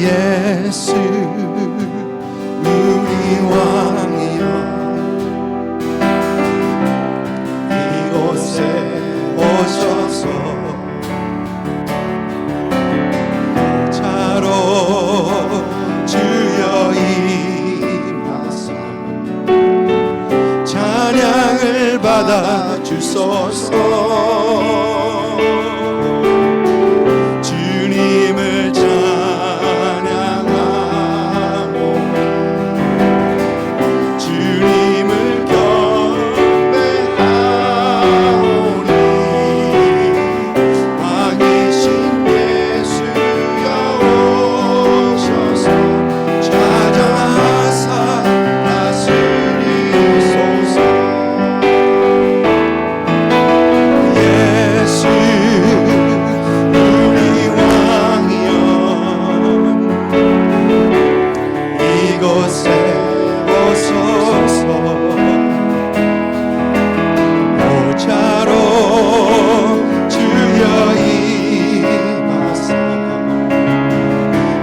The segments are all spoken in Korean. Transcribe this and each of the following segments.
예수 우리 왕이여 이곳에 오셔서 자로 주여 임하사 찬양을 받아 주소서. 주님을 찬양하고 주님을 경배하오니 왕이신 예수여 오셔서 찾아서 다스리소서. 예수 우리 왕이여 이곳에 오소서. 오자로 주여 임하사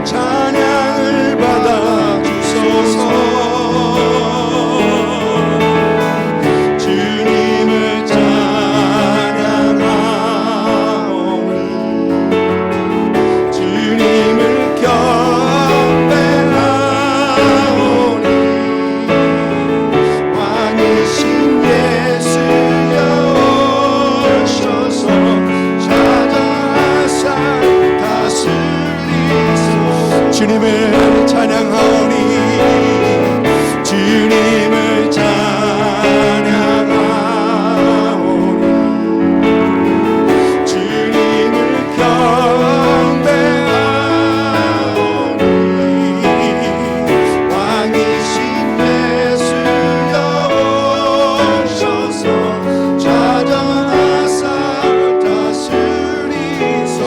찬양을 받아 주소서. 주님을 찬양하오니 주님을 경배하오니 왕이신 예수여 오셔서 찾아서 다스리소서. 주님을 찬양하오니 주님을 찬양하오니 주님을 경배하오니 왕이신 예수여 오셔서 찾아서 다스리소서.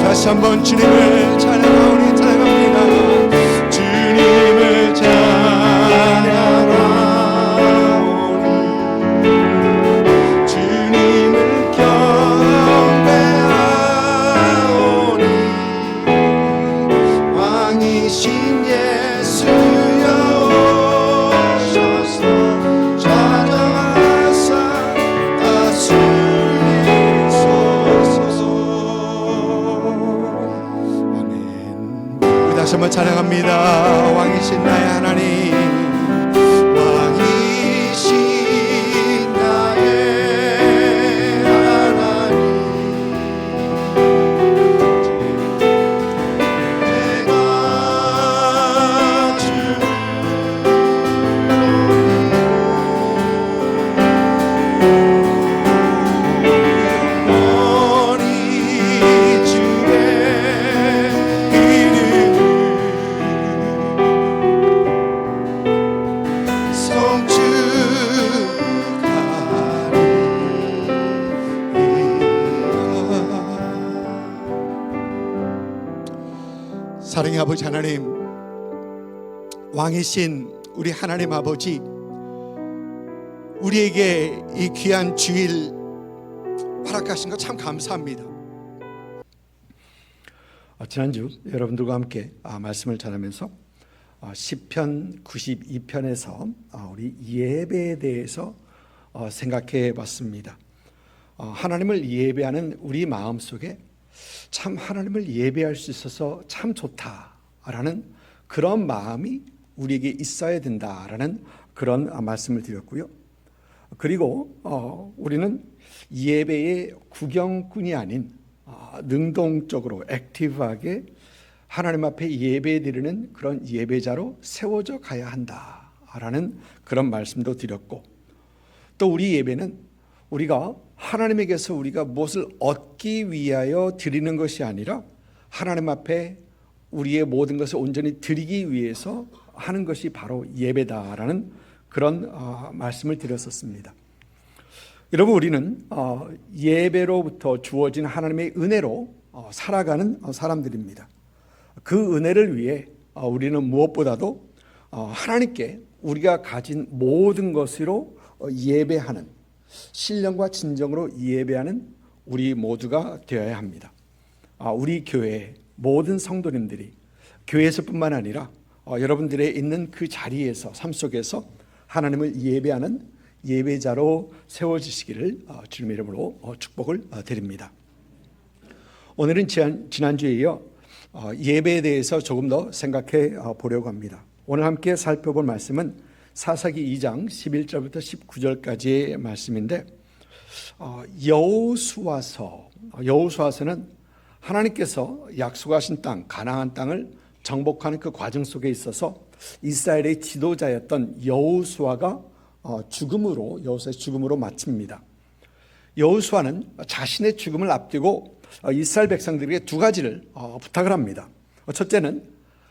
다시 한번 주님을 찬양하오니 찬양합니다. 주님을 찬양하오니 주님을 경배하오니 왕이신 예수여 오셔서 찾아서 다스리소서. 아멘. 우리 다시 한번 찬양합니다. 왕이신 나의 하나님 왕이신 나의 하나님 내가 주를 영원히 주의 이름을 성축하리이다. 사랑의 아버지 하나님, 왕이신 우리 하나님 아버지, 우리에게 이 귀한 주일 허락하신 것 참 감사합니다. 지난주 여러분들과 함께 말씀을 전하면서 시편 92편에서 우리 예배에 대해서 생각해 봤습니다. 하나님을 예배하는 우리 마음속에 참 하나님을 예배할 수 있어서 참 좋다라는 그런 마음이 우리에게 있어야 된다라는 그런 말씀을 드렸고요. 그리고 우리는 예배의 구경꾼이 아닌 능동적으로 액티브하게 하나님 앞에 예배 드리는 그런 예배자로 세워져 가야 한다라는 그런 말씀도 드렸고, 또 우리 예배는 우리가 하나님에게서 우리가 무엇을 얻기 위하여 드리는 것이 아니라 하나님 앞에 우리의 모든 것을 온전히 드리기 위해서 하는 것이 바로 예배다라는 그런 말씀을 드렸었습니다. 여러분, 우리는 예배로부터 주어진 하나님의 은혜로 살아가는 사람들입니다. 그 은혜를 위해 우리는 무엇보다도 하나님께 우리가 가진 모든 것으로 예배하는, 신령과 진정으로 예배하는 우리 모두가 되어야 합니다. 우리 교회 모든 성도님들이 교회에서뿐만 아니라 여러분들의 있는 그 자리에서 삶 속에서 하나님을 예배하는 예배자로 세워지시기를 주님의 이름으로 축복을 드립니다. 오늘은 지난주에 이어 예배에 대해서 조금 더 생각해 보려고 합니다. 오늘 함께 살펴볼 말씀은 사사기 2장 11절부터 19절까지의 말씀인데, 여호수아서는 하나님께서 약속하신 땅 가나안 땅을 정복하는 그 과정 속에 있어서 이스라엘의 지도자였던 여호수아가 여호수아의 죽음으로 마칩니다. 여호수아는 자신의 죽음을 앞두고 이스라엘 백성들에게 두 가지를 부탁을 합니다. 첫째는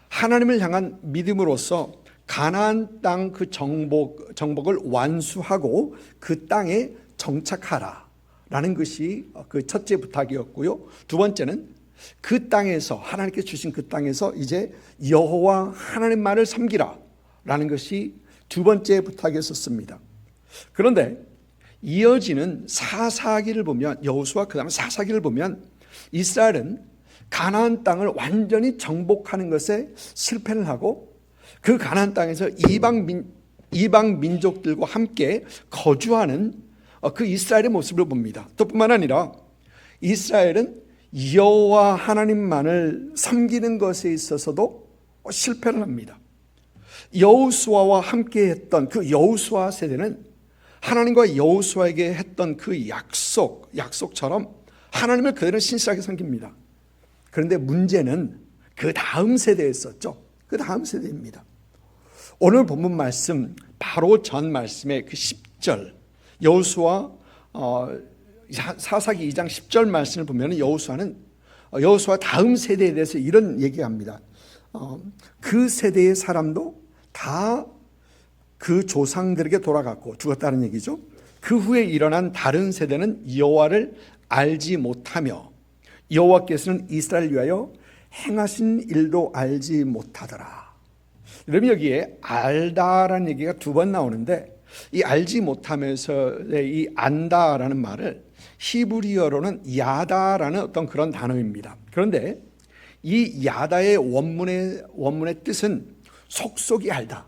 하나님을 향한 믿음으로서 가나안 땅 그 정복을 완수하고 그 땅에 정착하라라는 것이 그 첫째 부탁이었고요. 두 번째는 그 땅에서 하나님께 주신 그 땅에서 이제 여호와 하나님만을 섬기라라는 것이 두 번째 부탁이었습니다. 그런데 이어지는 사사기를 보면, 여호수아 그다음에 사사기를 보면 이스라엘은 가나안 땅을 완전히 정복하는 것에 실패를 하고 그 가나안 땅에서 이방 민족들과 함께 거주하는 그 이스라엘의 모습을 봅니다. 또 뿐만 아니라 이스라엘은 여호와 하나님만을 섬기는 것에 있어서도 실패를 합니다. 여호수아와 함께 했던 그 여호수아 세대는 하나님과 여호수아에게 했던 그 약속처럼 하나님을 그대로 신실하게 섬깁니다. 그런데 문제는 그 다음 세대에 있었죠. 그 다음 세대입니다. 오늘 본문 말씀 바로 전 말씀의 그 10절, 여호수아 사사기 2장 10절 말씀을 보면 여호수아 다음 세대에 대해서 이런 얘기합니다. 그 세대의 사람도 다 그 조상들에게 돌아갔고 죽었다는 얘기죠. 그 후에 일어난 다른 세대는 여호와를 알지 못하며 여호와께서는 이스라엘 위하여 행하신 일도 알지 못하더라. 여러분, 여기에 알다라는 얘기가 두 번 나오는데, 이 알지 못하면서의 이 안다라는 말을 히브리어로는 야다라는 어떤 그런 단어입니다. 그런데 이 야다의 원문의 뜻은 속속이 알다,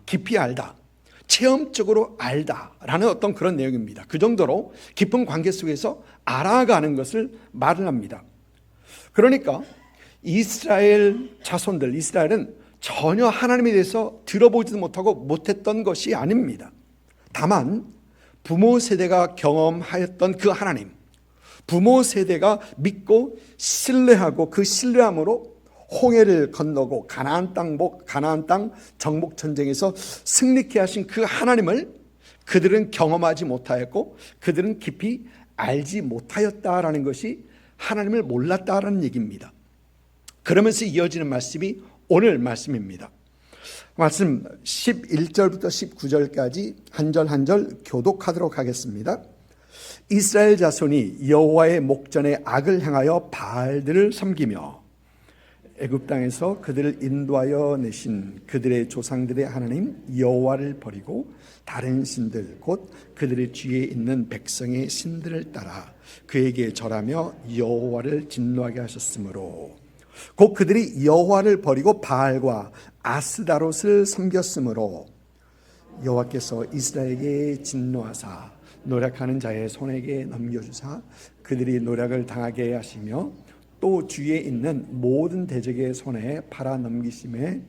깊이 알다, 체험적으로 알다라는 어떤 그런 내용입니다. 그 정도로 깊은 관계 속에서 알아가는 것을 말을 합니다. 그러니까 이스라엘은 전혀 하나님에 대해서 들어보지도 못하고 못했던 것이 아닙니다. 다만 부모 세대가 경험하였던 그 하나님, 부모 세대가 믿고 신뢰하고 그 신뢰함으로 홍해를 건너고 가나안 땅 정복 전쟁에서 승리케 하신 그 하나님을 그들은 경험하지 못하였고 그들은 깊이 알지 못하였다라는 것이 하나님을 몰랐다라는 얘기입니다. 그러면서 이어지는 말씀이 오늘 말씀입니다. 말씀 11절부터 19절까지 한 절 한 절 교독하도록 하겠습니다. 이스라엘 자손이 여호와의 목전에 악을 행하여 바알들을 섬기며 애굽 땅에서 그들을 인도하여 내신 그들의 조상들의 하나님 여호와를 버리고 다른 신들 곧 그들의 뒤에 있는 백성의 신들을 따라 그에게 절하며 여호와를 진노하게 하셨으므로, 곧 그들이 여호와를 버리고 바알과 아스다롯을 섬겼으므로 여호와께서 이스라엘에게 진노하사 노력하는 자의 손에게 넘겨주사 그들이 노력을 당하게 하시며 또 주위에 있는 모든 대적의 손에 팔아 넘기심에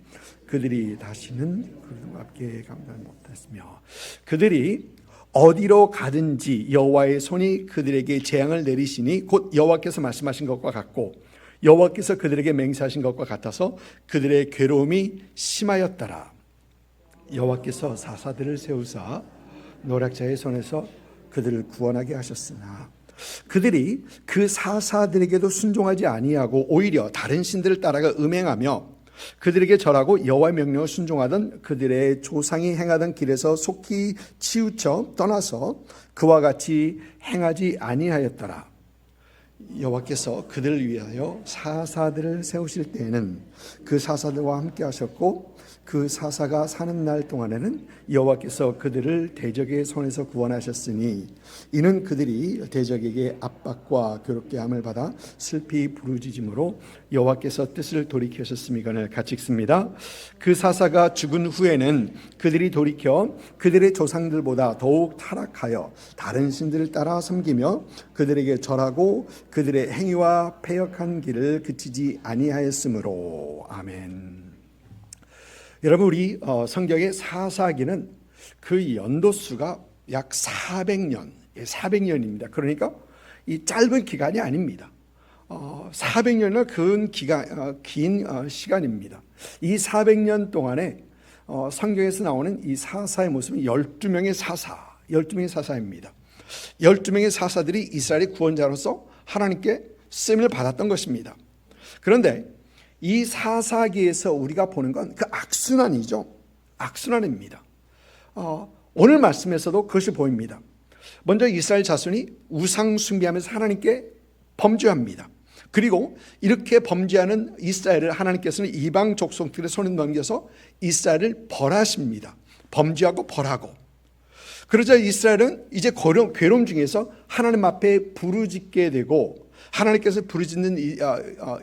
그들이 다시는 그들과 함께 감당 못했으며 그들이 어디로 가든지 여호와의 손이 그들에게 재앙을 내리시니 곧 여호와께서 말씀하신 것과 같고 여호와께서 그들에게 맹세하신 것과 같아서 그들의 괴로움이 심하였더라. 여호와께서 사사들을 세우사 노략자의 손에서 그들을 구원하게 하셨으나 그들이 그 사사들에게도 순종하지 아니하고 오히려 다른 신들을 따라가 음행하며 그들에게 절하고 여호와의 명령을 순종하던 그들의 조상이 행하던 길에서 속히 치우쳐 떠나서 그와 같이 행하지 아니하였더라. 여호와께서 그들을 위하여 사사들을 세우실 때에는 그 사사들과 함께 하셨고, 그 사사가 사는 날 동안에는 여호와께서 그들을 대적의 손에서 구원하셨으니 이는 그들이 대적에게 압박과 괴롭게 함을 받아 슬피 부르짖음으로 여호와께서 뜻을 돌이키셨음이거늘. 같이 읽습니다. 그 사사가 죽은 후에는 그들이 돌이켜 그들의 조상들보다 더욱 타락하여 다른 신들을 따라 섬기며 그들에게 절하고 그들의 행위와 패역한 길을 그치지 아니하였으므로. 아멘. 여러분, 우리 성경의 사사기는 그 연도수가 약 400년, 400년입니다. 그러니까 이 짧은 기간이 아닙니다. 400년은 긴 시간입니다. 이 400년 동안에 성경에서 나오는 이 사사의 모습은 12명의 사사입니다. 12명의 사사들이 이스라엘의 구원자로서 하나님께 쓰임을 받았던 것입니다. 그런데 이 사사기에서 우리가 보는 건 그 악순환이죠. 악순환입니다. 오늘 말씀에서도 그것이 보입니다. 먼저 이스라엘 자손이 우상 숭배하면서 하나님께 범죄합니다. 그리고 이렇게 범죄하는 이스라엘을 하나님께서는 이방 족속들의 손에 넘겨서 이스라엘을 벌하십니다. 범죄하고 벌하고. 그러자 이스라엘은 이제 괴로움 중에서 하나님 앞에 부르짖게 되고, 하나님께서 부르짖는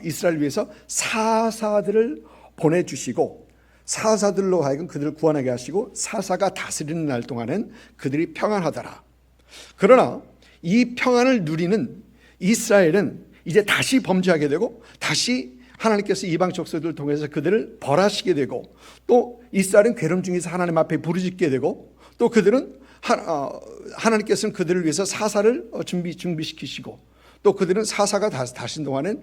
이스라엘을 위해서 사사들을 보내주시고, 사사들로 하여금 그들을 구원하게 하시고, 사사가 다스리는 날 동안은 그들이 평안하더라. 그러나 이 평안을 누리는 이스라엘은 이제 다시 범죄하게 되고, 다시 하나님께서 이방 족속들을 통해서 그들을 벌하시게 되고, 또 이스라엘은 괴로움 중에서 하나님 앞에 부르짖게 되고, 또 그들은 하나님께서는 그들을 위해서 사사를 준비시키시고, 또 그들은 사사가 다신 동안은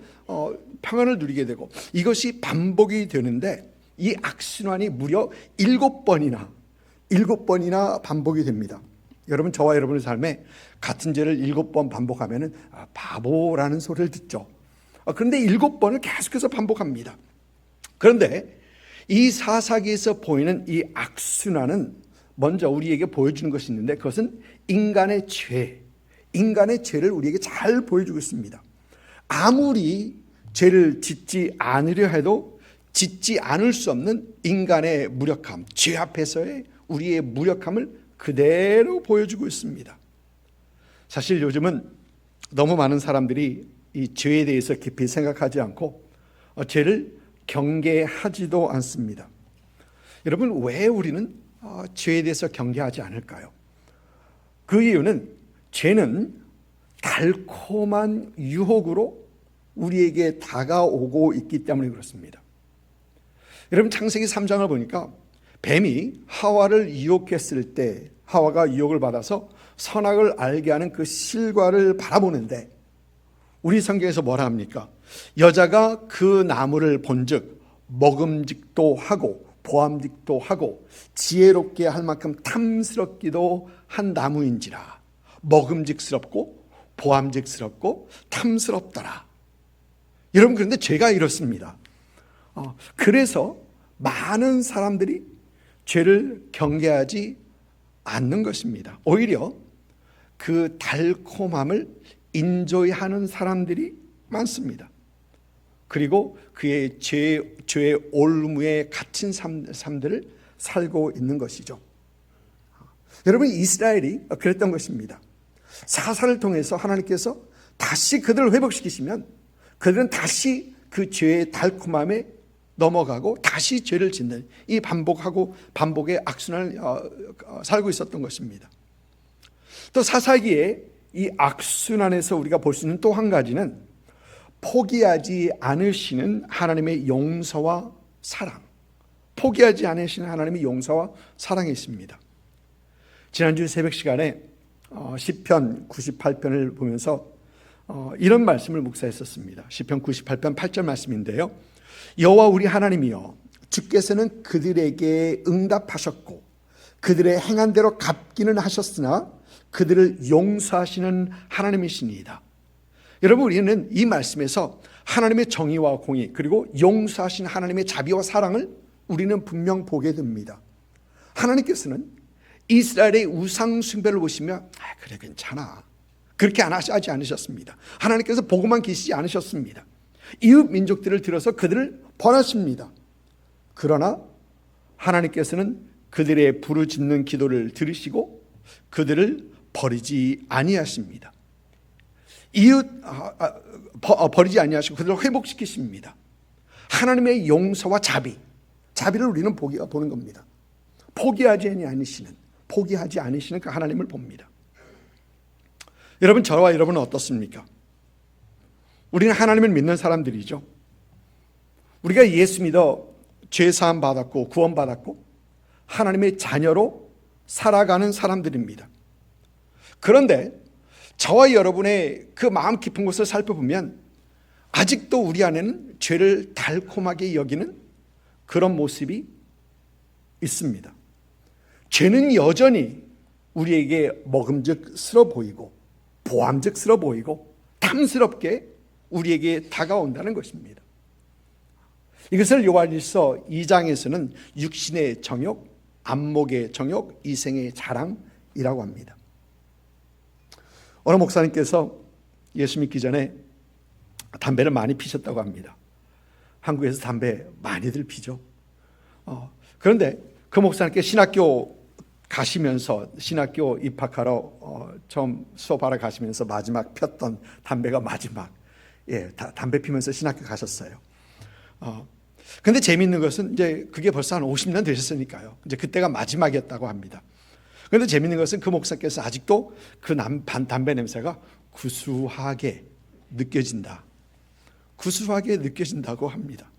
평안을 누리게 되고, 이것이 반복이 되는데 이 악순환이 무려 7번이나 반복이 됩니다. 여러분, 저와 여러분의 삶에 같은 죄를 7번 반복하면 바보라는 소리를 듣죠. 그런데 7번을 계속해서 반복합니다. 그런데 이 사사기에서 보이는 이 악순환은 먼저 우리에게 보여주는 것이 있는데, 그것은 인간의 죄를 우리에게 잘 보여주고 있습니다. 아무리 죄를 짓지 않으려 해도 짓지 않을 수 없는 인간의 무력함, 죄 앞에서의 우리의 무력함을 그대로 보여주고 있습니다. 사실 요즘은 너무 많은 사람들이 이 죄에 대해서 깊이 생각하지 않고 죄를 경계하지도 않습니다. 여러분, 왜 우리는 죄에 대해서 경계하지 않을까요? 그 이유는 죄는 달콤한 유혹으로 우리에게 다가오고 있기 때문에 그렇습니다. 여러분, 창세기 3장을 보니까 뱀이 하와를 유혹했을 때 하와가 유혹을 받아서 선악을 알게 하는 그 실과를 바라보는데, 우리 성경에서 뭐라 합니까? 여자가 그 나무를 본즉 먹음직도 하고 보암직도 하고 지혜롭게 할 만큼 탐스럽기도 한 나무인지라. 먹음직스럽고 보암직스럽고 탐스럽더라. 여러분, 그런데 죄가 이렇습니다. 그래서 많은 사람들이 죄를 경계하지 않는 것입니다. 오히려 그 달콤함을 인조이하는 사람들이 많습니다. 그리고 그의 죄의 올무에 갇힌 삶들을 살고 있는 것이죠. 여러분, 이스라엘이 그랬던 것입니다. 사사를 통해서 하나님께서 다시 그들을 회복시키시면 그들은 다시 그 죄의 달콤함에 넘어가고 다시 죄를 짓는 이 반복의 악순환을 살고 있었던 것입니다. 또 사사기에 이 악순환에서 우리가 볼 수 있는 또 한 가지는 포기하지 않으시는 하나님의 용서와 사랑, 포기하지 않으시는 하나님의 용서와 사랑이 있습니다. 지난주 새벽 시간에 시편 98편을 보면서 이런 말씀을 묵상했었습니다. 시편 98편 8절 말씀인데요. 여호와 우리 하나님이여, 주께서는 그들에게 응답하셨고 그들의 행한 대로 갚기는 하셨으나 그들을 용서하시는 하나님이시니이다. 여러분, 우리는 이 말씀에서 하나님의 정의와 공의, 그리고 용서하신 하나님의 자비와 사랑을 우리는 분명 보게 됩니다. 하나님께서는 이스라엘의 우상 숭배를 보시며 그래 괜찮아, 그렇게 하지 않으셨습니다. 하나님께서 복음만 계시지 않으셨습니다. 이웃 민족들을 들어서 그들을 번하십니다. 그러나 하나님께서는 그들의 부르짖는 기도를 들으시고 그들을 버리지 아니하십니다. 버리지 아니하시고 그들을 회복시키십니다. 하나님의 용서와 자비를 우리는 보는 겁니다. 포기하지 않으시는 그 하나님을 봅니다. 여러분, 저와 여러분은 어떻습니까? 우리는 하나님을 믿는 사람들이죠. 우리가 예수 믿어 죄사함 받았고 구원 받았고 하나님의 자녀로 살아가는 사람들입니다. 그런데 저와 여러분의 그 마음 깊은 곳을 살펴보면 아직도 우리 안에는 죄를 달콤하게 여기는 그런 모습이 있습니다. 죄는 여전히 우리에게 먹음직스러워 보이고 보암직스러워 보이고 탐스럽게 우리에게 다가온다는 것입니다. 이것을 요한일서 2장에서는 육신의 정욕, 안목의 정욕, 이생의 자랑이라고 합니다. 어느 목사님께서 예수 믿기 전에 담배를 많이 피셨다고 합니다. 한국에서 담배 많이들 피죠. 그런데 그 목사님께 신학교 입학하러 처음 수업하러 가시면서 마지막 폈던 담배가 담배 피면서 신학교 가셨어요. 근데 재미있는 것은 이제 그게 벌써 한 50년 되셨으니까요. 이제 그때가 마지막이었다고 합니다. 그런데 재미있는 것은 그 목사께서 아직도 그 담배 냄새가 구수하게 느껴진다고 합니다.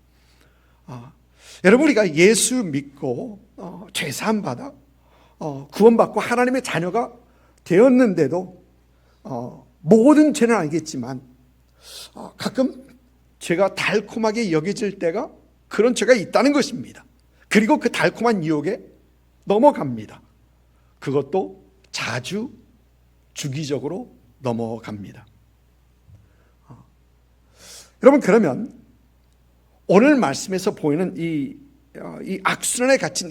여러분, 우리가 예수 믿고 죄사함 받아 구원받고 하나님의 자녀가 되었는데도 모든 죄는 아니겠지만 가끔 죄가 달콤하게 여겨질 때가 그런 죄가 있다는 것입니다. 그리고 그 달콤한 유혹에 넘어갑니다. 그것도 자주 주기적으로 넘어갑니다. 여러분, 그러면 오늘 말씀에서 보이는 이 악순환에 갇힌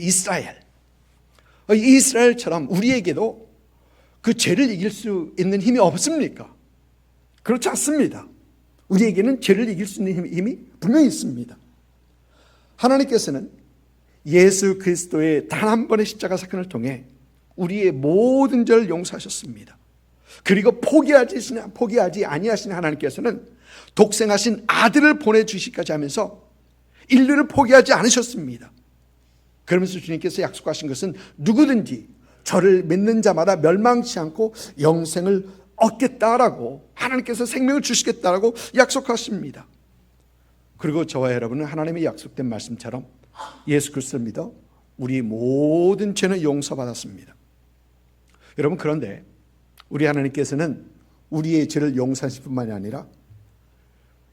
이스라엘처럼 우리에게도 그 죄를 이길 수 있는 힘이 없습니까? 그렇지 않습니다. 우리에게는 죄를 이길 수 있는 힘이 분명히 있습니다. 하나님께서는 예수 그리스도의 단 한 번의 십자가 사건을 통해 우리의 모든 죄를 용서하셨습니다. 그리고 포기하지 아니하시는 하나님께서는 독생하신 아들을 보내주시기까지 하면서 인류를 포기하지 않으셨습니다. 그러면서 주님께서 약속하신 것은 누구든지 저를 믿는 자마다 멸망치 않고 영생을 얻겠다라고, 하나님께서 생명을 주시겠다라고 약속하십니다. 그리고 저와 여러분은 하나님의 약속된 말씀처럼 예수 그리스도를 믿어 우리 모든 죄는 용서받았습니다. 여러분, 그런데 우리 하나님께서는 우리의 죄를 용서하실 뿐만이 아니라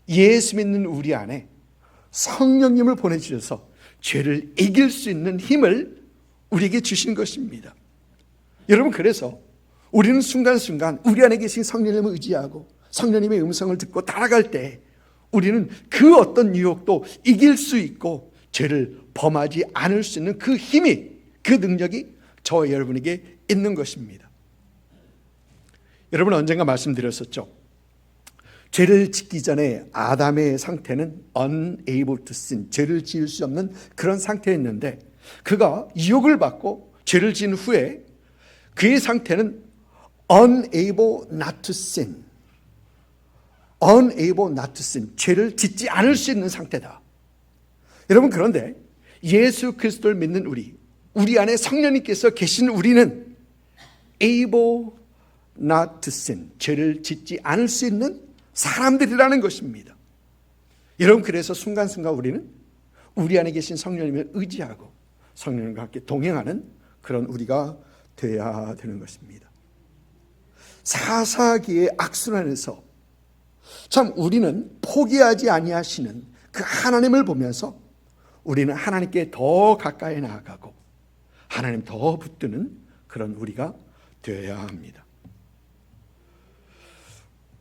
예수 믿는 우리 안에 성령님을 보내주셔서 죄를 이길 수 있는 힘을 우리에게 주신 것입니다. 여러분, 그래서 우리는 순간순간 우리 안에 계신 성령님을 의지하고 성령님의 음성을 듣고 따라갈 때 우리는 그 어떤 유혹도 이길 수 있고 죄를 범하지 않을 수 있는 그 힘이, 그 능력이 저와 여러분에게 있는 것입니다. 여러분, 언젠가 말씀드렸었죠. 죄를 짓기 전에 아담의 상태는 unable to sin, 죄를 지을 수 없는 그런 상태였는데 그가 유혹을 받고 죄를 지은 후에 그의 상태는 unable not to sin, 죄를 짓지 않을 수 있는 상태다. 여러분, 그런데 예수 그리스도를 믿는 우리 안에 성령님께서 계신 우리는 able not to sin, 죄를 짓지 않을 수 있는 사람들이라는 것입니다. 여러분, 그래서 순간순간 우리는 우리 안에 계신 성령님을 의지하고 성령님과 함께 동행하는 그런 우리가 되어야 되는 것입니다. 사사기의 악순환에서 참 우리는 포기하지 아니하시는 그 하나님을 보면서 우리는 하나님께 더 가까이 나아가고 하나님 더 붙드는 그런 우리가 되어야 합니다.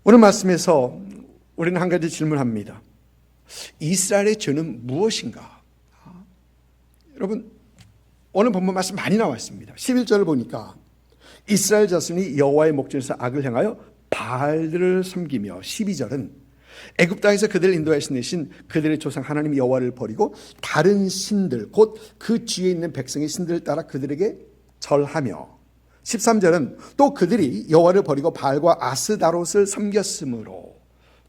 오늘 말씀에서 우리는 한 가지 질문합니다. 이스라엘의 죄는 무엇인가? 여러분, 오늘 본문 말씀 많이 나와 있습니다. 11절을 보니까 이스라엘 자손이 여호와의 목전에서 악을 행하여 바알들을 섬기며 12절은 애굽 땅에서 그들을 인도하신 대신 그들의 조상 하나님 여호와를 버리고 다른 신들 곧 그 뒤에 있는 백성의 신들을 따라 그들에게 절하며 13절은 또 그들이 여호와를 버리고 바알과 아스다롯을 섬겼으므로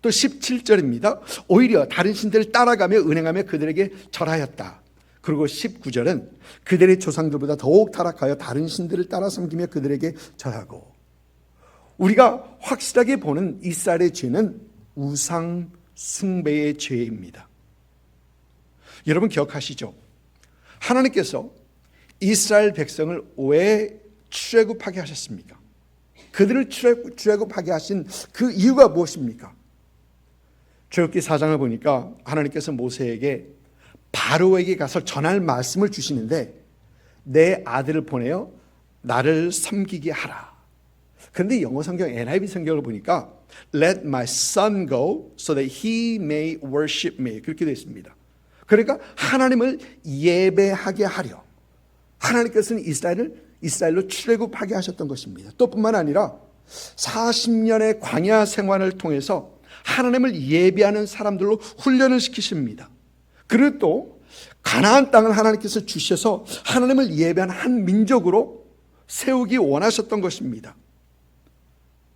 또 17절입니다. 오히려 다른 신들을 따라가며 은행하며 그들에게 절하였다. 그리고 19절은 그들의 조상들보다 더욱 타락하여 다른 신들을 따라 섬기며 그들에게 절하고 우리가 확실하게 보는 이스라엘의 죄는 우상 숭배의 죄입니다. 여러분 기억하시죠? 하나님께서 이스라엘 백성을 왜 출애굽하게 하셨습니까? 그들을 출애굽하게 하신 그 이유가 무엇입니까? 출애굽기 4장을 보니까 하나님께서 모세에게 바로에게 가서 전할 말씀을 주시는데 내 아들을 보내어 나를 섬기게 하라. 그런데 영어 성경 NIV 성경을 보니까 Let my son go so that he may worship me 그렇게 되어 있습니다. 그러니까 하나님을 예배하게 하려 하나님께서는 이스라엘로 출애굽하게 하셨던 것입니다. 또 뿐만 아니라 40년의 광야 생활을 통해서 하나님을 예배하는 사람들로 훈련을 시키십니다. 그리고 또 가나안 땅을 하나님께서 주셔서 하나님을 예배하는 한 민족으로 세우기 원하셨던 것입니다.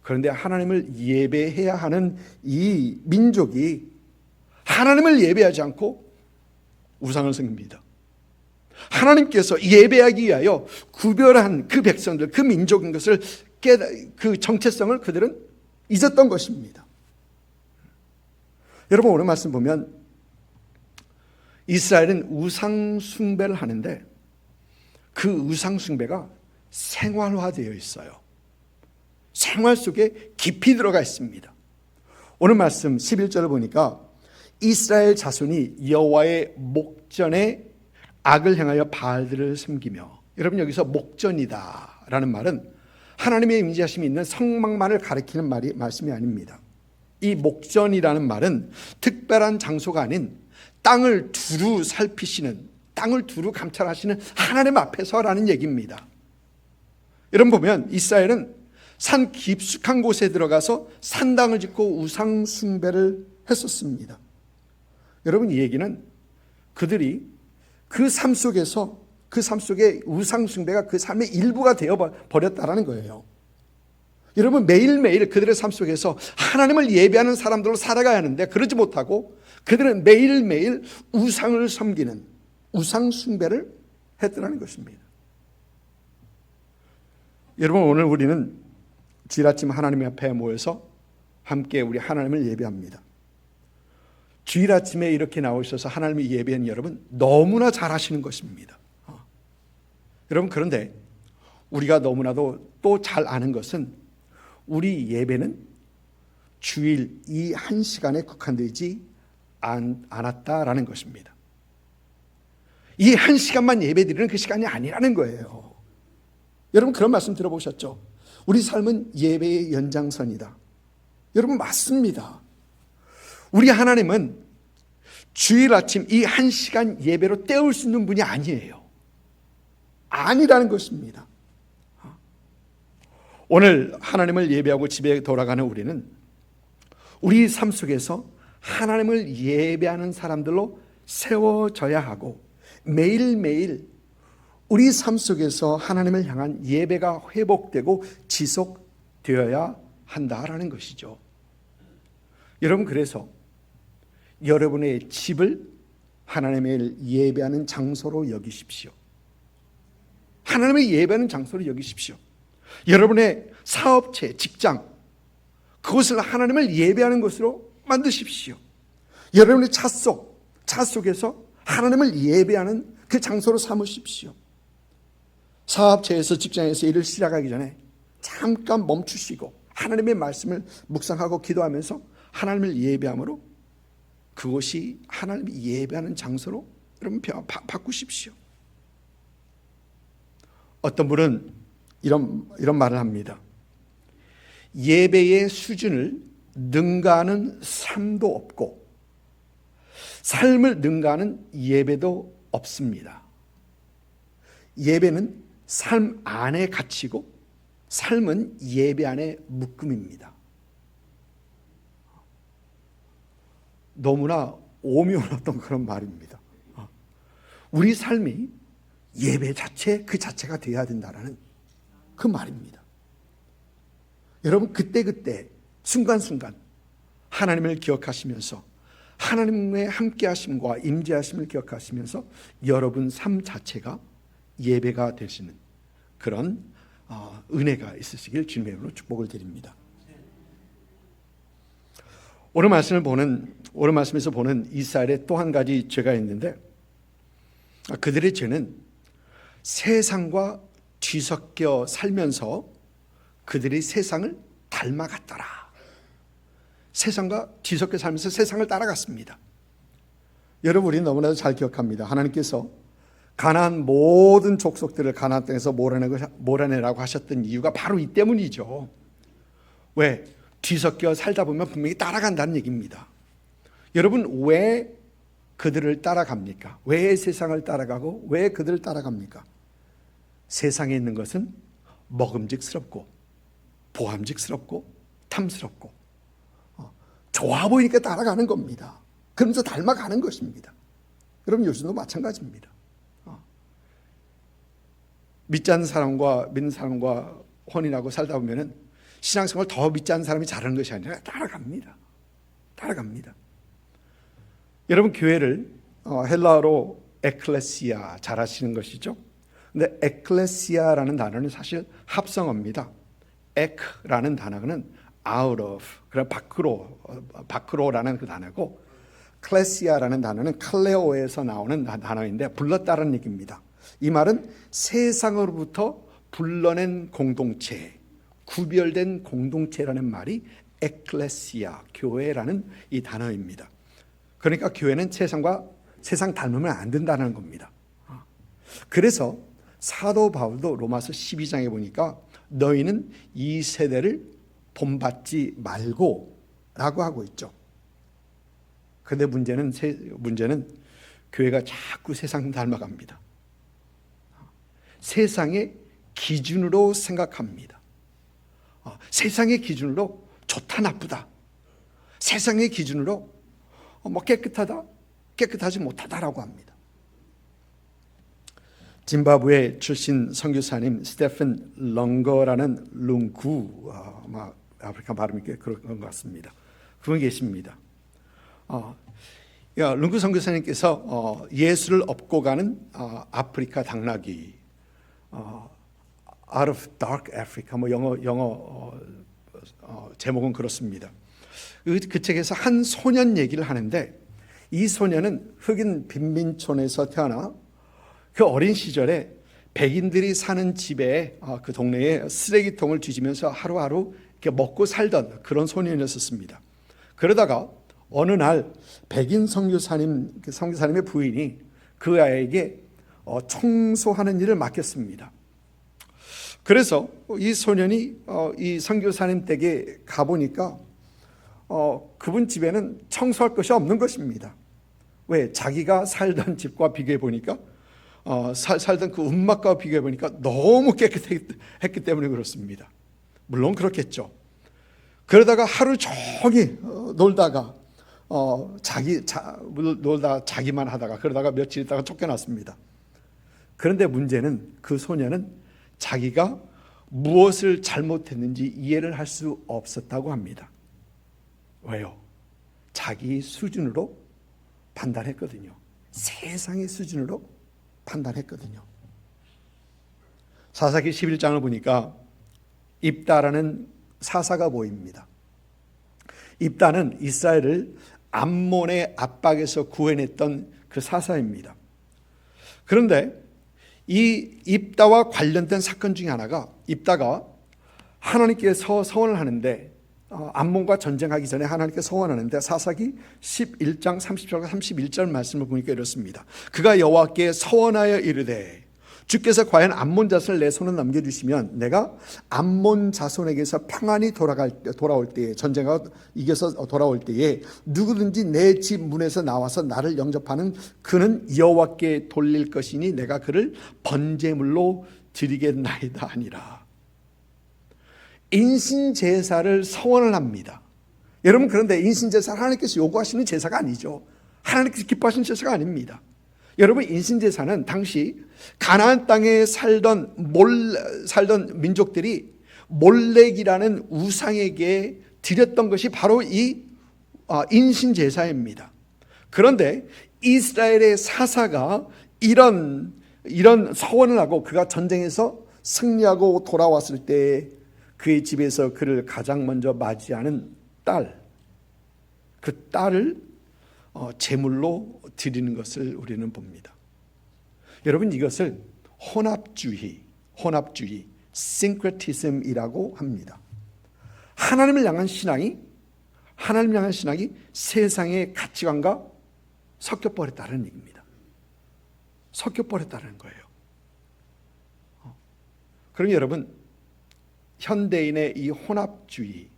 그런데 하나님을 예배해야 하는 이 민족이 하나님을 예배하지 않고 우상을 섬깁니다. 하나님께서 예배하기 위하여 구별한 그 백성들, 그 민족인 것을 그 정체성을 그들은 잊었던 것입니다. 여러분 오늘 말씀 보면 이스라엘은 우상 숭배를 하는데 그 우상 숭배가 생활화되어 있어요. 생활 속에 깊이 들어가 있습니다. 오늘 말씀 11절을 보니까 이스라엘 자손이 여호와의 목전에 악을 행하여 바알들을 섬기며 여러분 여기서 목전이다 라는 말은 하나님의 임재하심이 있는 성막만을 가리키는 말씀이 아닙니다. 이 목전이라는 말은 특별한 장소가 아닌 땅을 두루 살피시는 땅을 두루 감찰하시는 하나님 앞에서라는 얘기입니다. 여러분 보면 이스라엘은 산 깊숙한 곳에 들어가서 산당을 짓고 우상 숭배를 했었습니다. 여러분 이 얘기는 그들이 그 삶 속에 우상 숭배가 그 삶의 일부가 되어 버렸다라는 거예요. 여러분 매일매일 그들의 삶 속에서 하나님을 예배하는 사람들로 살아가야 하는데 그러지 못하고 그들은 매일매일 우상을 섬기는 우상 숭배를 했더라는 것입니다. 여러분 오늘 우리는 주일 아침 하나님 앞에 모여서 함께 우리 하나님을 예배합니다. 주일 아침에 이렇게 나오셔서 하나님을 예배하는 여러분 너무나 잘하시는 것입니다. 여러분 그런데 우리가 너무나도 또 잘 아는 것은 우리 예배는 주일 이 한 시간에 국한되지 않았다라는 것입니다. 이 한 시간만 예배드리는 그 시간이 아니라는 거예요. 여러분 그런 말씀 들어보셨죠? 우리 삶은 예배의 연장선이다. 여러분 맞습니다. 우리 하나님은 주일 아침 이 한 시간 예배로 때울 수 있는 분이 아니에요. 아니라는 것입니다. 오늘 하나님을 예배하고 집에 돌아가는 우리는 우리 삶 속에서 하나님을 예배하는 사람들로 세워져야 하고 매일매일 우리 삶 속에서 하나님을 향한 예배가 회복되고 지속되어야 한다라는 것이죠. 여러분 그래서 여러분의 집을 하나님을 예배하는 장소로 여기십시오. 하나님을 예배하는 장소로 여기십시오. 여러분의 사업체, 직장 그것을 하나님을 예배하는 것으로 만드십시오. 여러분의 차 속에서 하나님을 예배하는 그 장소로 삼으십시오. 사업체에서 직장에서 일을 시작하기 전에 잠깐 멈추시고 하나님의 말씀을 묵상하고 기도하면서 하나님을 예배함으로 그것이 하나님을 예배하는 장소로 여러분 바꾸십시오. 어떤 분은 이런 말을 합니다. 예배의 수준을 능가하는 삶도 없고 삶을 능가하는 예배도 없습니다. 예배는 삶 안에 갇히고 삶은 예배 안에 묶음입니다. 너무나 오묘했던 그런 말입니다. 우리 삶이 예배 자체 그 자체가 되어야 된다는 그 말입니다. 여러분 그때그때 순간순간 하나님을 기억하시면서 하나님의 함께하심과 임재하심을 기억하시면서 여러분 삶 자체가 예배가 되시는 그런 은혜가 있으시길 주님의 이름으로 축복을 드립니다. 오늘 말씀에서 보는 이스라엘의 또 한 가지 죄가 있는데, 그들의 죄는 세상과 뒤섞여 살면서 그들이 세상을 닮아갔더라. 세상과 뒤섞여 살면서 세상을 따라갔습니다. 여러분 우리는 너무나도 잘 기억합니다. 하나님께서 가나안 모든 족속들을 가나안 땅에서 몰아내라고 하셨던 이유가 바로 이 때문이죠. 왜? 뒤섞여 살다 보면 분명히 따라간다는 얘기입니다. 여러분 왜 그들을 따라갑니까? 왜 세상을 따라가고 왜 그들을 따라갑니까? 세상에 있는 것은 먹음직스럽고 보암직스럽고 탐스럽고 좋아 보이니까 따라가는 겁니다. 그러면서 닮아가는 것입니다. 여러분 요즘도 마찬가지입니다. 믿지 않는 사람과 믿는 사람과 혼인하고 살다 보면은 신앙생활 더 믿지 않는 사람이 잘하는 것이 아니라 따라갑니다. 여러분 교회를 헬라어로 에클레시아 잘 아시는 것이죠. 근데 에클레시아라는 단어는 사실 합성어입니다. 에크라는 단어는 out of, 그래 밖으로라는 그 단어고, 클레시아라는 단어는 칼레오에서 나오는 단어인데 불렀다는 얘기입니다. 이 말은 세상으로부터 불러낸 공동체, 구별된 공동체라는 말이 에클레시아, 교회라는 이 단어입니다. 그러니까 교회는 세상 닮으면 안 된다는 겁니다. 그래서 사도 바울도 로마서 12장에 보니까 너희는 이 세대를 본받지 말고 라고 하고 있죠. 그런데 문제는 교회가 자꾸 세상 닮아갑니다. 세상의 기준으로 생각합니다. 세상의 기준으로 좋다 나쁘다, 세상의 기준으로 깨끗하다 깨끗하지 못하다라고 합니다. 짐바브웨 출신 선교사님 스테픈 렁거라는 룽구, 아마 아프리카 발음이 그런 것 같습니다. 그분 계십니다. 룽구 선교사님께서 예수를 업고 가는 아프리카 당나귀, Out of Dark Africa, 영어 제목은 그렇습니다. 그 책에서 한 소년 얘기를 하는데, 이 소년은 흑인 빈민촌에서 태어나 그 어린 시절에 백인들이 사는 집에 그 동네에 쓰레기통을 뒤지면서 하루하루 이렇게 먹고 살던 그런 소년이었습니다. 그러다가 어느 날 백인 선교사님의 부인이 그 아이에게 청소하는 일을 맡겼습니다. 그래서 이 소년이 이 선교사님 댁에 가보니까 그분 집에는 청소할 것이 없는 것입니다. 왜? 자기가 살던 집과 비교해 보니까 살던 그 움막과 비교해 보니까 너무 깨끗했기 때문에 그렇습니다. 물론 그렇겠죠. 그러다가 하루 종일 놀다가 자기만 하다가 그러다가 며칠 있다가 쫓겨났습니다. 그런데 문제는 그 소년은 자기가 무엇을 잘못했는지 이해를 할 수 없었다고 합니다. 왜요? 자기 수준으로 판단했거든요. 세상의 수준으로 판단했거든요. 사사기 11장을 보니까 입다라는 사사가 보입니다. 입다는 이스라엘을 암몬의 압박에서 구해냈던 그 사사입니다. 그런데 이 입다와 관련된 사건 중에 하나가, 입다가 하나님께서 서원을 하는데, 암몬과 전쟁하기 전에 하나님께 서원하는데, 사사기 11장 30절과 31절 말씀을 보니까 이렇습니다. 그가 여호와께 서원하여 이르되, 주께서 과연 암몬 자손을 내 손에 넘겨주시면 내가 암몬 자손에게서 평안히 돌아올 때에, 전쟁하고 이겨서 돌아올 때에 누구든지 내 집 문에서 나와서 나를 영접하는 그는 여호와께 돌릴 것이니 내가 그를 번제물로 드리겠나이다 하니라. 인신 제사를 서원을 합니다. 여러분, 그런데 인신제사는 하나님께서 요구하시는 제사가 아니죠. 하나님께서 기뻐하시는 제사가 아닙니다. 여러분, 인신제사는 당시 가나안 땅에 살던 민족들이 몰렉이라는 우상에게 드렸던 것이 바로 이 인신제사입니다. 그런데 이스라엘의 사사가 이런 서원을 하고 그가 전쟁에서 승리하고 돌아왔을 때 그의 집에서 그를 가장 먼저 맞이하는 딸, 그 딸을 제물로 드리는 것을 우리는 봅니다. 여러분, 이것을 혼합주의, syncretism이라고 합니다. 하나님을 향한 신앙이 세상의 가치관과 섞여버렸다는 얘기입니다. 섞여버렸다는 거예요. 그럼 여러분, 현대인의 이 혼합주의,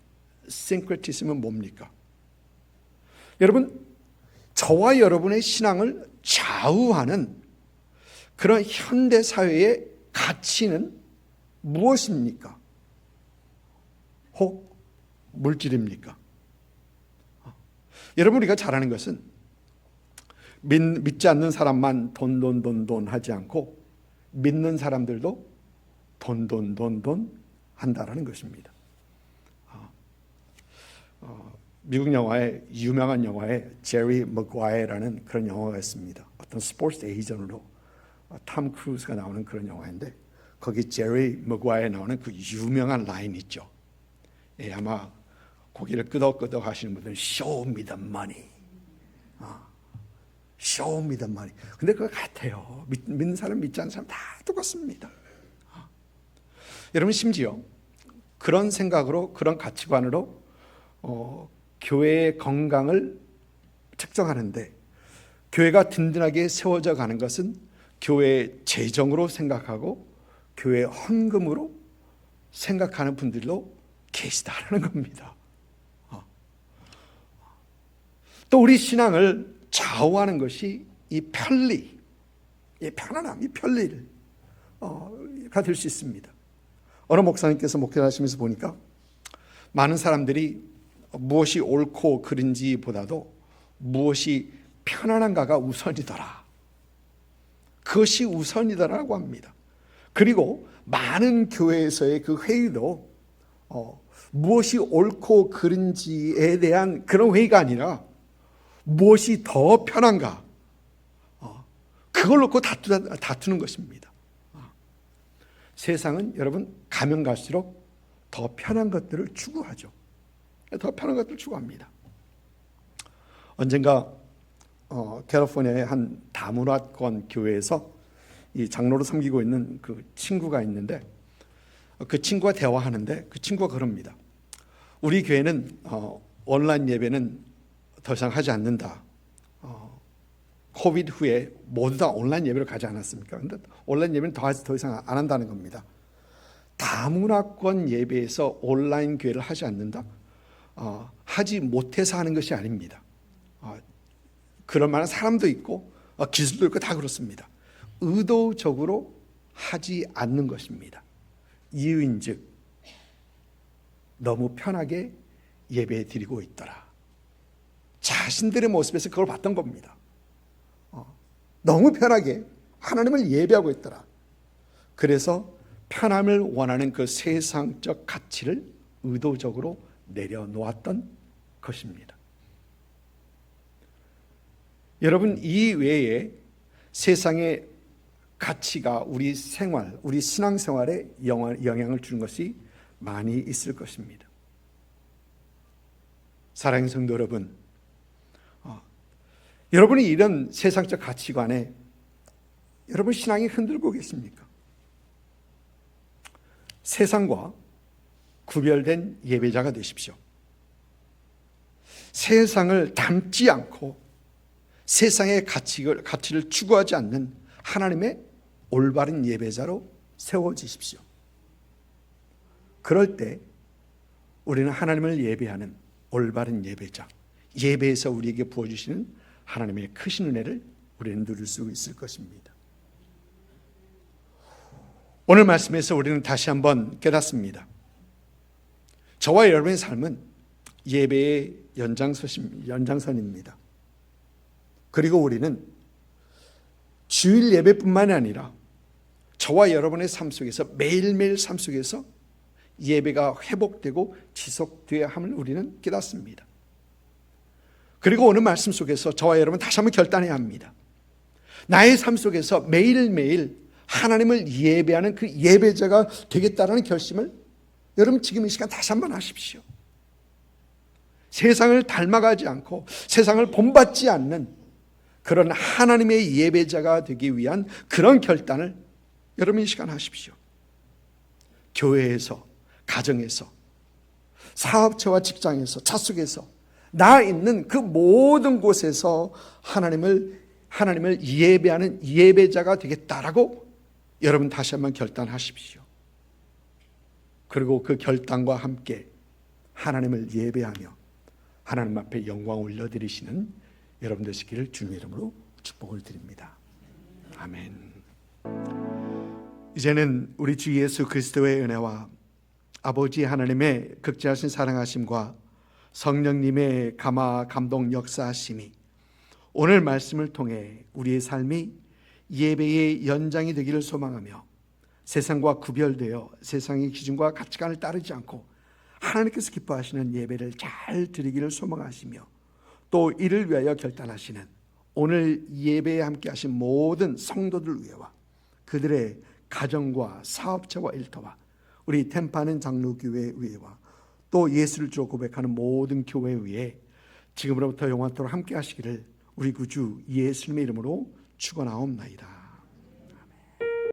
syncretism은 뭡니까? 여러분, 저와 여러분의 신앙을 좌우하는 그런 현대 사회의 가치는 무엇입니까? 혹 물질입니까? 여러분, 우리가 잘 아는 것은 믿지 않는 사람만 돈 하지 않고 믿는 사람들도 돈 한다라는 것입니다. 미국 영화에, 유명한 영화에 제리 머과이어라는 그런 영화가 있습니다. 어떤 스포츠 에이전트로 톰 크루즈가 나오는 그런 영화인데, 거기 제리 머과이어 나오는 그 유명한 라인 있죠. 예, 아마 고개를 끄덕끄덕 하시는 분들은 Show me the money. Show me the money. 근데 그거 같아요. 믿는 사람, 믿지 않는 사람 다 똑같습니다. 여러분, 심지어 그런 생각으로, 그런 가치관으로 교회의 건강을 측정하는데, 교회가 든든하게 세워져 가는 것은 교회의 재정으로 생각하고 교회의 헌금으로 생각하는 분들도 계시다라는 겁니다. 또 우리 신앙을 좌우하는 것이 이 편리, 이 편안함, 이 편리가 될 수 있습니다. 어느 목사님께서 목회를 하시면서 보니까 많은 사람들이 무엇이 옳고 그른지보다도 무엇이 편안한가가 우선이더라. 그것이 우선이더라고 합니다. 그리고 많은 교회에서의 그 회의도 무엇이 옳고 그른지에 대한 그런 회의가 아니라 무엇이 더 편한가, 그걸 놓고 다투는 것입니다. 세상은 여러분, 가면 갈수록 더 편한 것들을 추구하죠. 더 편한 것들을 추구합니다. 언젠가 캘리포니아의 한 다문화권 교회에서 이 장로로 섬기고 있는 그 친구가 있는데, 그 친구와 대화하는데 그 친구가 그럽니다. 우리 교회는 온라인 예배는 더 이상 하지 않는다. 코비드 후에 모두 다 온라인 예배를 가지 않았습니까? 그런데 온라인 예배는 더 이상 안 한다는 겁니다. 다문화권 예배에서 온라인 교회를 하지 않는다? 하지 못해서 하는 것이 아닙니다. 그럴 만한 사람도 있고 기술도 있고 다 그렇습니다. 의도적으로 하지 않는 것입니다. 이유인즉 너무 편하게 예배 드리고 있더라. 자신들의 모습에서 그걸 봤던 겁니다. 너무 편하게 하나님을 예배하고 있더라. 그래서 편함을 원하는 그 세상적 가치를 의도적으로 내려놓았던 것입니다. 여러분, 이 외에 세상의 가치가 우리 생활, 우리 신앙생활에 영향을 주는 것이 많이 있을 것입니다. 사랑하는 성도 여러분, 여러분이 이런 세상적 가치관에 여러분 신앙이 흔들고 계십니까? 세상과 구별된 예배자가 되십시오. 세상을 닮지 않고 세상의 가치를 추구하지 않는 하나님의 올바른 예배자로 세워지십시오. 그럴 때 우리는 하나님을 예배하는 올바른 예배자, 예배에서 우리에게 부어주시는 하나님의 크신 은혜를 우리는 누릴 수 있을 것입니다. 오늘 말씀에서 우리는 다시 한번 깨닫습니다. 저와 여러분의 삶은 예배의 연장선입니다. 그리고 우리는 주일 예배뿐만이 아니라 저와 여러분의 삶 속에서 매일매일 삶 속에서 예배가 회복되고 지속되어야 함을 우리는 깨닫습니다. 그리고 오늘 말씀 속에서 저와 여러분 다시 한번 결단해야 합니다. 나의 삶 속에서 매일매일 하나님을 예배하는 그 예배자가 되겠다라는 결심을 여러분 지금 이 시간 다시 한번 하십시오. 세상을 닮아가지 않고 세상을 본받지 않는 그런 하나님의 예배자가 되기 위한 그런 결단을 여러분 이 시간 하십시오. 교회에서, 가정에서, 사업체와 직장에서, 차 속에서, 나 있는 그 모든 곳에서 하나님을 예배하는 예배자가 되겠다라고 여러분 다시 한번 결단하십시오. 그리고 그 결단과 함께 하나님을 예배하며 하나님 앞에 영광 올려드리시는 여러분 되시기를 주님의 이름으로 축복을 드립니다. 아멘. 이제는 우리 주 예수 그리스도의 은혜와 아버지 하나님의 극진하신 사랑하심과 성령님의 감동 역사하심이 오늘 말씀을 통해 우리의 삶이 예배의 연장이 되기를 소망하며 세상과 구별되어 세상의 기준과 가치관을 따르지 않고 하나님께서 기뻐하시는 예배를 잘 드리기를 소망하시며 또 이를 위하여 결단하시는 오늘 예배에 함께 하신 모든 성도들 위해와 그들의 가정과 사업체와 일터와 우리 템파는 장로교회 위에와 또 예수를 주로 고백하는 모든 교회 위에 지금으로부터 영원토록 함께 하시기를 우리 구주 예수님의 이름으로 축원하옵나이다.